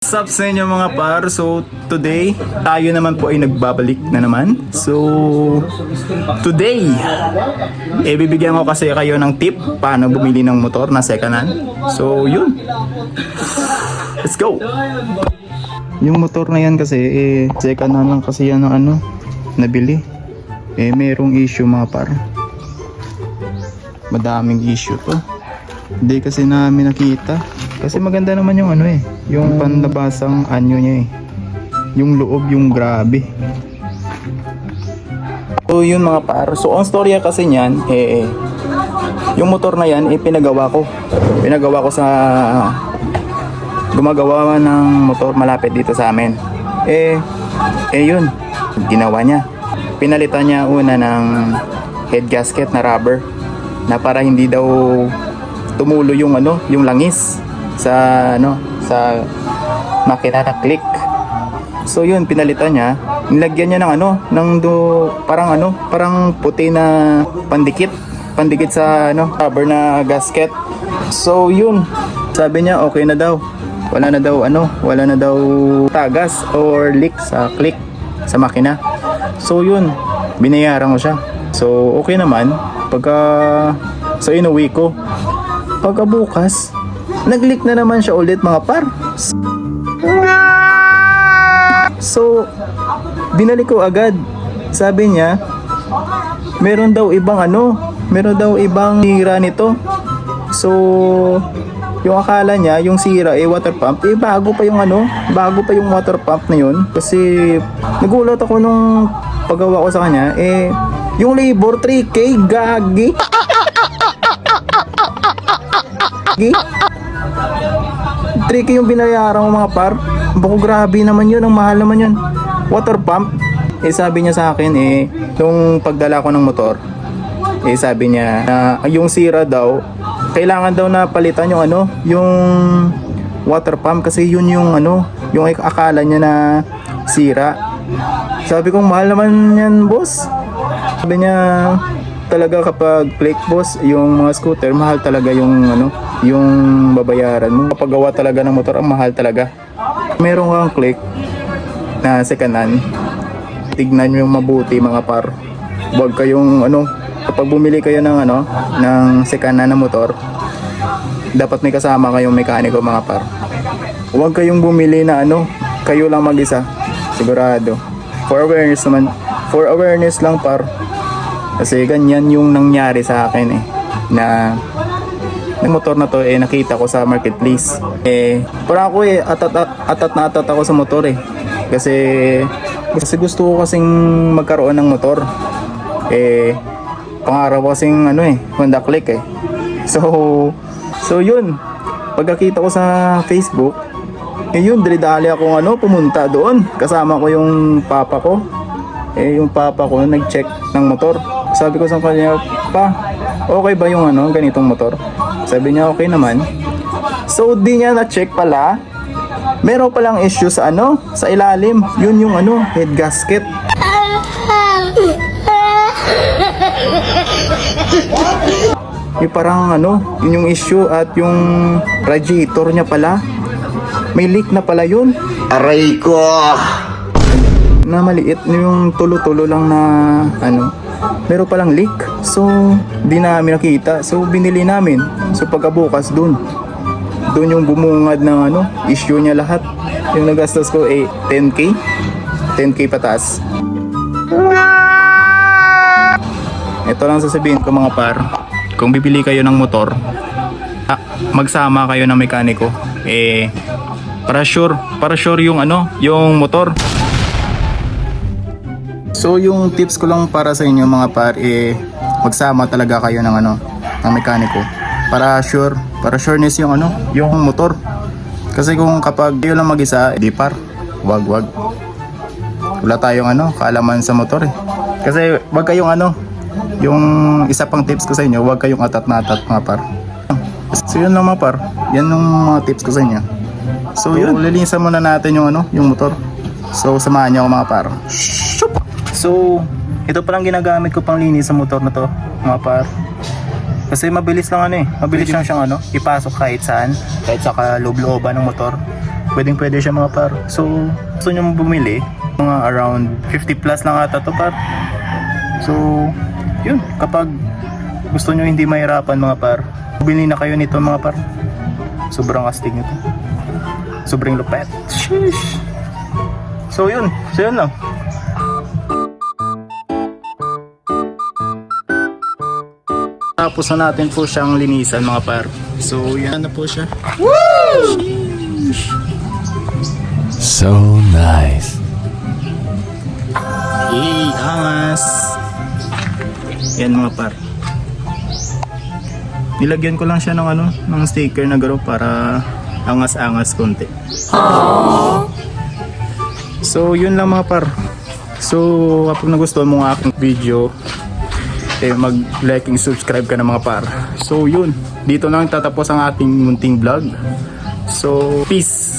What's up sa inyo mga par? So today, tayo naman po ay nagbabalik na naman. So today, bibigyan ko kasi kayo ng tip paano bumili ng motor na second hand. So yun, let's go! Yung motor na yan kasi second hand lang kasi yan ng nabili. Merong issue mga par. Madaming issue to. Hindi kasi namin nakita. Kasi maganda naman yung yung panlabasang anyo niya yung loob yung grabe. So yun mga par. So ang storya kasi niyan yung motor na yan pinagawa ko. Pinagawa ko sa gumagawa ng motor malapit dito sa amin. Yun ginawa niya. Pinalitan niya una ng head gasket na rubber na para hindi daw tumulo yung yung langis sa sa makina na click. So yun pinalitan niya, nilagyan niya ng parang puti na pandikit sa rubber na gasket. So yun, sabi niya okay na daw. Wala na daw tagas or leak sa click sa makina. So yun, binayaran ko siya. So okay naman so inuwi ko. Pagkabukas, nag-leak na naman siya ulit mga par. So, binalik ko agad. Sabi niya, meron daw ibang sira nito. So, yung akala niya, yung sira water pump, bago pa yung water pump na yun. Kasi, nagulat ako nung paggawa ko sa kanya, yung labor 3K, gagi. 3K yung binayaran ko mga par. Bako grabe naman yun, ang mahal naman yun. Water pump. Sabi niya sa akin nung pagdala ko ng motor, sabi niya na yung sira daw, kailangan daw na palitan yung water pump kasi yun yung akala niya na sira. Sabi ko mahal naman yan boss. Sabi niya talaga kapag click boss, yung mga scooter mahal talaga yung babayaran mo. Kapag gawa talaga ng motor, ang mahal talaga. Meron kang click na second hand, tignan nyo yung mabuti mga par. Huwag kayong kapag bumili kayo ng ng second hand na motor, dapat may kasama kayong mekaniko mga par. Huwag kayong bumili na kayo lang mag-isa. Sigurado. For awareness lang par. Kasi ganyan yung nangyari sa akin na yung motor na to nakita ko sa marketplace. Para ako atat ako sa motor Kasi gusto ko kasing magkaroon ng motor. Pangarap ko kasing Honda Click So yun, pagkakita ko sa Facebook, yun dali-dali akong pumunta doon. Kasama ko yung papa ko. Yung papa ko nag-check ng motor. Sabi ko sa kanya, pa, okay ba yung ganitong motor? Sabi niya okay naman. So di niya na-check pala, meron palang issue sa sa ilalim. Yun yung head gasket. Yung parang yun yung issue at yung radiator niya pala may leak na pala yun. Aray ko! Na maliit yung tulo-tulo lang na meron palang leak. So di namin nakita. So binili namin. So pagkabukas dun yung bumungad ng issue niya lahat. Yung nagastos ko 10K pataas. Ito lang sasabihin ko mga par, kung bibili kayo ng motor, magsama kayo ng mekaniko. Para sure yung yung motor. So yung tips ko lang para sa inyo mga par, magsama talaga kayo ng ng mekaniko para sureness yung yung motor. Kasi kung kapag kayo lang mag-isa, di par, wag wala tayong kaalaman sa motor Kasi wag kayong yung isa pang tips ko sa inyo, wag kayong atat mga par. So yun lang mga par, yan yung mga tips ko sa inyo. So yun, lilinisan muna natin yung yung motor. So samahan niyo ako mga par. So, ito palang ginagamit ko pang linis sa motor na to, mga par. Kasi mabilis lang mabilis lang siyang ipasok kahit saan, kahit sa kaloob-looban ng motor. Pwedeng pwede siya mga par. So, gusto nyo bumili, mga around 50 plus lang ata to par. So, yun, kapag gusto nyo hindi mahirapan mga par, bumili na kayo nito mga par. Sobrang astig nito. Sobrang lupet. Sheesh. So yun lang. Tapos na natin po siyang linisan mga par. So yan na po siya. Woo! So nice. Yay, angas. Yan mga par. Nilagyan ko lang siya ng ng sticker na garo para angas-angas konti. So yun lang mga par. So kapag nagustuhan mo ang aking video, mag-like and subscribe ka na mga par. So yun, dito lang tatapos ang ating munting vlog. So peace.